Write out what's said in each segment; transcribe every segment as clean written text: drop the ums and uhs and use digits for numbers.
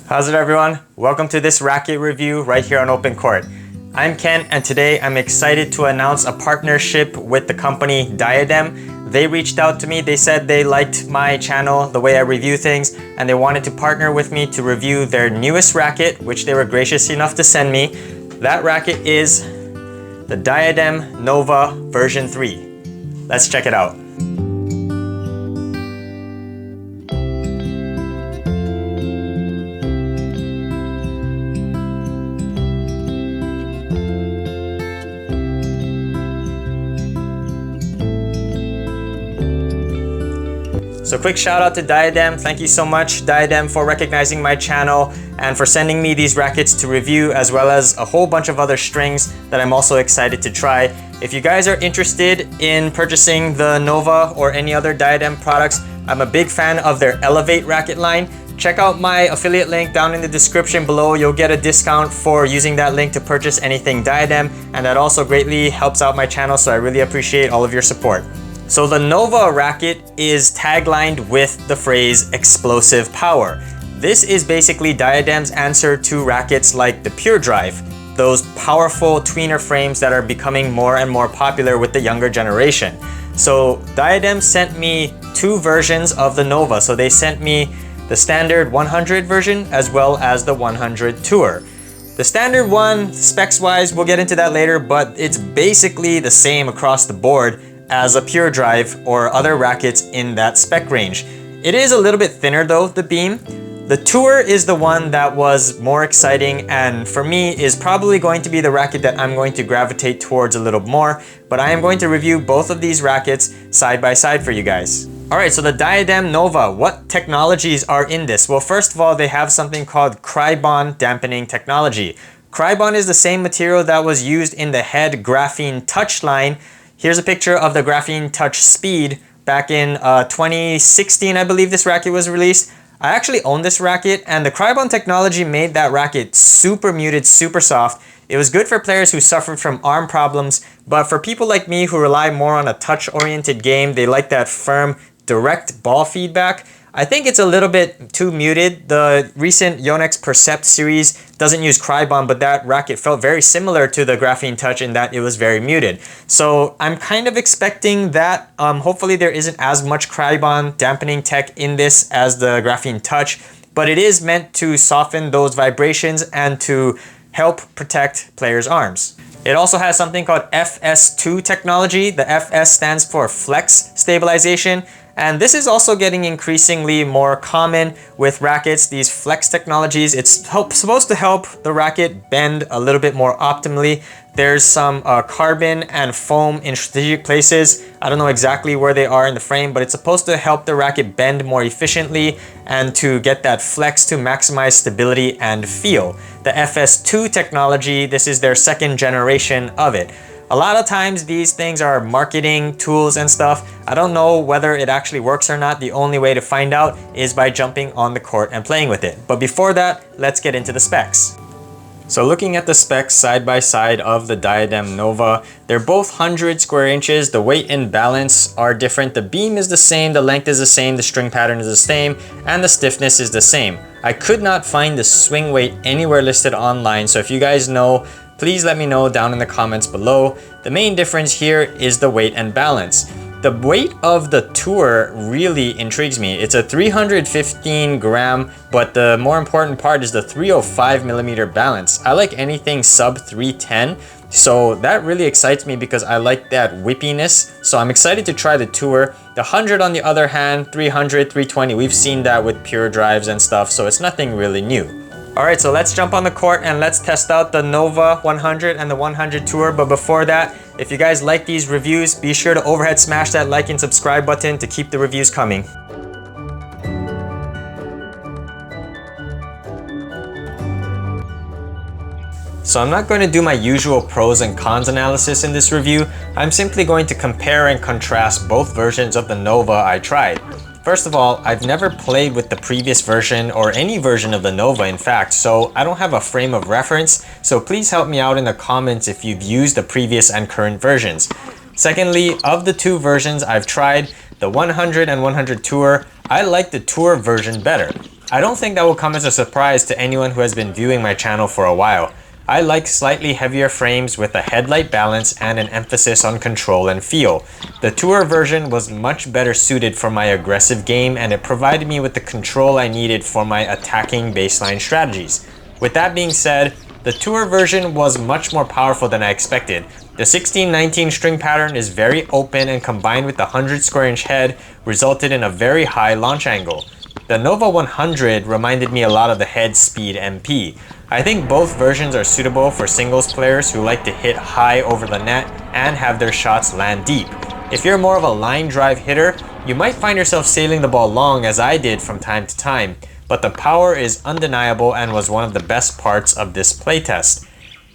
How's it, everyone? Welcome to this racket review right here on Open Court. I'm Ken, and today I'm excited to announce a partnership with the company Diadem. They reached out to me, they said they liked my channel, the way I review things, and they wanted to partner with me to review their newest racket, which they were gracious enough to send me. That racket is the Diadem Nova version 3. Let's check it out. So quick shout out to Diadem. Thank you so much, Diadem, for recognizing my channel and for sending me these rackets to review, as well as a whole bunch of other strings that I'm also excited to try. If you guys are interested in purchasing the Nova or any other Diadem products, I'm a big fan of their Elevate racket line. Check out my affiliate link down in the description below. You'll get a discount for using that link to purchase anything Diadem, and that also greatly helps out my channel, so I really appreciate all of your support. So the Nova racket is taglined with the phrase explosive power. This is basically Diadem's answer to rackets like the Pure Drive, those powerful tweener frames that are becoming more and more popular with the younger generation. So Diadem sent me two versions of the Nova. So they sent me the standard 100 version as well as the 100 Tour. The standard one, specs wise, we'll get into that later, but it's basically the same across the board as a Pure Drive or other rackets in that spec range. It is a little bit thinner though, the beam. The Tour is the one that was more exciting, and for me is probably going to be the racket that I'm going to gravitate towards a little more, but I am going to review both of these rackets side by side for you guys. Alright, so the Diadem Nova, what technologies are in this? Well, first of all, they have something called Crybond dampening technology. Crybond is the same material that was used in the head Graphene Touch line. Here's a picture of the Graphene Touch Speed back in 2016, I believe this racket was released. I actually own this racket, and the Crybond technology made that racket super muted, super soft. It was good for players who suffered from arm problems, but for people like me who rely more on a touch-oriented game, they like that firm, direct ball feedback. I think it's a little bit too muted. The recent Yonex Percept series doesn't use Crybond, but that racket felt very similar to the Graphene Touch in that it was very muted. So I'm kind of expecting that. Hopefully there isn't as much Crybond dampening tech in this as the Graphene Touch, but it is meant to soften those vibrations and to help protect players' arms. It also has something called FS2 technology. The FS stands for Flex Stabilization. And this is also getting increasingly more common with rackets, these flex technologies. It's supposed to help the racket bend a little bit more optimally. There's some carbon and foam in strategic places. I don't know exactly where they are in the frame, but it's supposed to help the racket bend more efficiently and to get that flex to maximize stability and feel. The FS2 technology, this is their second generation of it. A lot of times these things are marketing tools and stuff. I don't know whether it actually works or not. The only way to find out is by jumping on the court and playing with it. But before that, let's get into the specs. So looking at the specs side by side of the Diadem Nova, they're both 100 square inches. The weight and balance are different. The beam is the same, the length is the same, the string pattern is the same, and the stiffness is the same. I could not find the swing weight anywhere listed online, so if you guys know, please let me know down in the comments below. The main difference here is the weight and balance. The weight of the Tour really intrigues me. It's a 315 gram, but the more important part is the 305 millimeter balance. I like anything sub 310, so that really excites me because I like that whippiness. So I'm excited to try the Tour. The 100 on the other hand, 300, 320, we've seen that with Pure Drives and stuff, so it's nothing really new. Alright, so let's jump on the court and let's test out the Nova 100 and the 100 Tour. But before that, if you guys like these reviews, be sure to overhead smash that like and subscribe button to keep the reviews coming. So I'm not going to do my usual pros and cons analysis in this review. I'm simply going to compare and contrast both versions of the Nova I tried. First of all, I've never played with the previous version or any version of the Nova, in fact, so I don't have a frame of reference, so please help me out in the comments if you've used the previous and current versions. Secondly, of the two versions I've tried, the 100 and 100 Tour, I like the Tour version better. I don't think that will come as a surprise to anyone who has been viewing my channel for a while. I like slightly heavier frames with a headlight balance and an emphasis on control and feel. The Tour version was much better suited for my aggressive game, and it provided me with the control I needed for my attacking baseline strategies. With that being said, the Tour version was much more powerful than I expected. The 16-19 string pattern is very open, and combined with the 100 square inch head resulted in a very high launch angle. The Nova 100 reminded me a lot of the head speed MP. I think both versions are suitable for singles players who like to hit high over the net and have their shots land deep. If you're more of a line drive hitter, you might find yourself sailing the ball long as I did from time to time, but the power is undeniable and was one of the best parts of this playtest.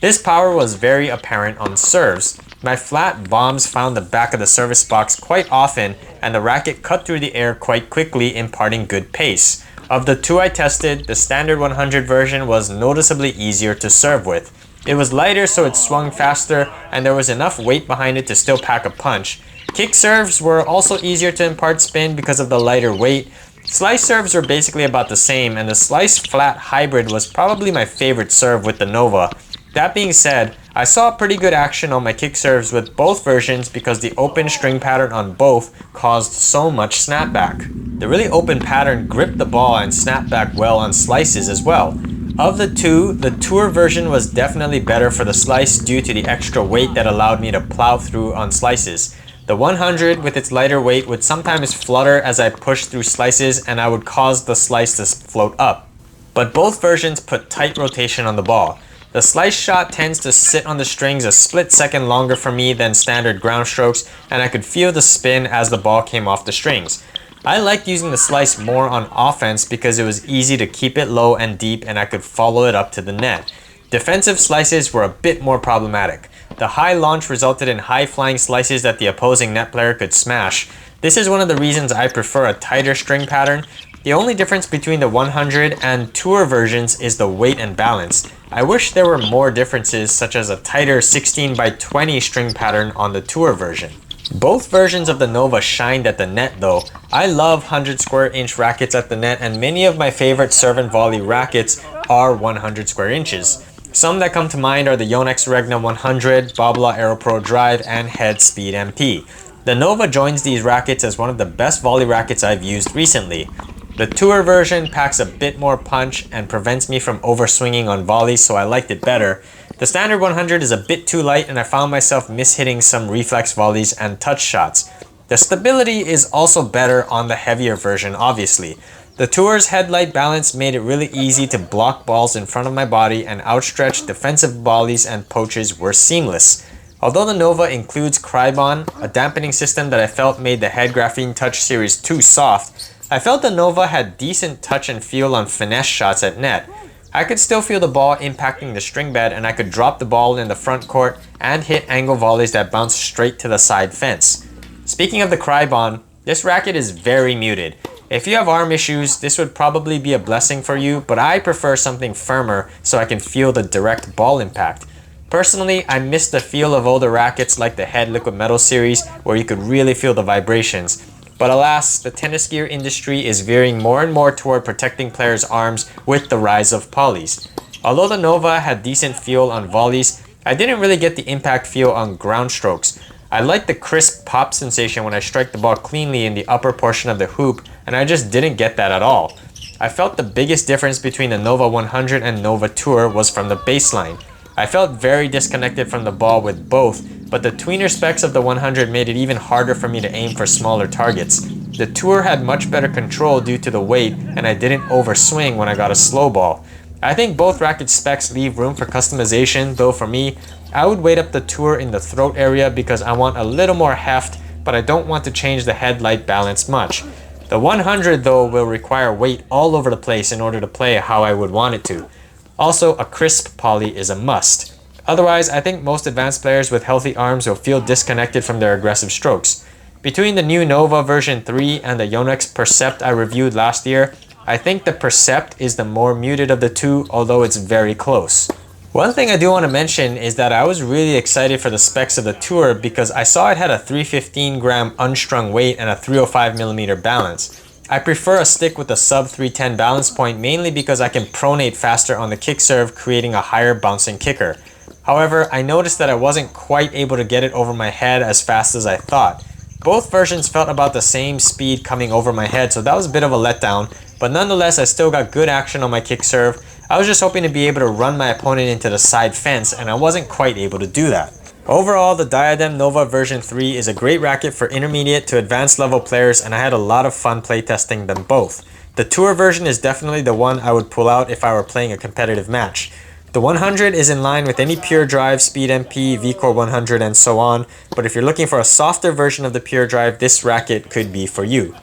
This power was very apparent on serves. My flat bombs found the back of the service box quite often, and the racket cut through the air quite quickly, imparting good pace. Of the two I tested, the standard 100 version was noticeably easier to serve with. It was lighter, so it swung faster, and there was enough weight behind it to still pack a punch. Kick serves were also easier to impart spin because of the lighter weight. Slice serves were basically about the same, and the slice flat hybrid was probably my favorite serve with the Nova. That being said, I saw pretty good action on my kick serves with both versions because the open string pattern on both caused so much snapback. The really open pattern gripped the ball and snapped back well on slices as well. Of the two, the Tour version was definitely better for the slice due to the extra weight that allowed me to plow through on slices. The 100 with its lighter weight would sometimes flutter as I pushed through slices, and I would cause the slice to float up. But both versions put tight rotation on the ball. The slice shot tends to sit on the strings a split second longer for me than standard ground strokes, and I could feel the spin as the ball came off the strings. I liked using the slice more on offense because it was easy to keep it low and deep, and I could follow it up to the net. Defensive slices were a bit more problematic. The high launch resulted in high flying slices that the opposing net player could smash. This is one of the reasons I prefer a tighter string pattern. The only difference between the 100 and Tour versions is the weight and balance. I wish there were more differences, such as a tighter 16x20 string pattern on the Tour version. Both versions of the Nova shined at the net though. I love 100 square inch rackets at the net, and many of my favorite serve and volley rackets are 100 square inches. Some that come to mind are the Yonex Regna 100, Babla Aero Pro Drive, and Head Speed MP. The Nova joins these rackets as one of the best volley rackets I've used recently. The Tour version packs a bit more punch and prevents me from overswinging on volleys, so I liked it better. The standard 100 is a bit too light, and I found myself mishitting some reflex volleys and touch shots. The stability is also better on the heavier version, obviously. The Tour's headlight balance made it really easy to block balls in front of my body, and outstretched defensive volleys and poaches were seamless. Although the Nova includes Crybon, a dampening system that I felt made the Head Graphene Touch series too soft, I felt the Nova had decent touch and feel on finesse shots at net. I could still feel the ball impacting the string bed, and I could drop the ball in the front court and hit angle volleys that bounced straight to the side fence. Speaking of the Crybon, this racket is very muted. If you have arm issues, this would probably be a blessing for you, but I prefer something firmer so I can feel the direct ball impact. Personally, I miss the feel of older rackets like the Head Liquid Metal series, where you could really feel the vibrations. But alas, the tennis gear industry is veering more and more toward protecting players' arms with the rise of polys. Although the Nova had decent feel on volleys, I didn't really get the impact feel on ground strokes. I like the crisp pop sensation when I strike the ball cleanly in the upper portion of the hoop, and I just didn't get that at all. I felt the biggest difference between the Nova 100 and Nova Tour was from the baseline. I felt very disconnected from the ball with both, but the tweener specs of the 100 made it even harder for me to aim for smaller targets. The Tour had much better control due to the weight, and I didn't overswing when I got a slow ball. I think both racket specs leave room for customization, though for me, I would weight up the Tour in the throat area because I want a little more heft, but I don't want to change the headlight balance much. The 100 though will require weight all over the place in order to play how I would want it to. Also, a crisp poly is a must. Otherwise, I think most advanced players with healthy arms will feel disconnected from their aggressive strokes. Between the new Nova version 3 and the Yonex Percept I reviewed last year, I think the Percept is the more muted of the two, although it's very close. One thing I do want to mention is that I was really excited for the specs of the Tour because I saw it had a 315 gram unstrung weight and a 305mm balance. I prefer a stick with a sub 310 balance point mainly because I can pronate faster on the kick serve, creating a higher bouncing kicker. However, I noticed that I wasn't quite able to get it over my head as fast as I thought. Both versions felt about the same speed coming over my head, so that was a bit of a letdown, but nonetheless I still got good action on my kick serve. I was just hoping to be able to run my opponent into the side fence, and I wasn't quite able to do that. Overall, the Diadem Nova version 3 is a great racket for intermediate to advanced level players, and I had a lot of fun playtesting them both. The Tour version is definitely the one I would pull out if I were playing a competitive match. The 100 is in line with any pure drive, speed MP, V-Core 100 and so on, but if you're looking for a softer version of the pure drive, this racket could be for you.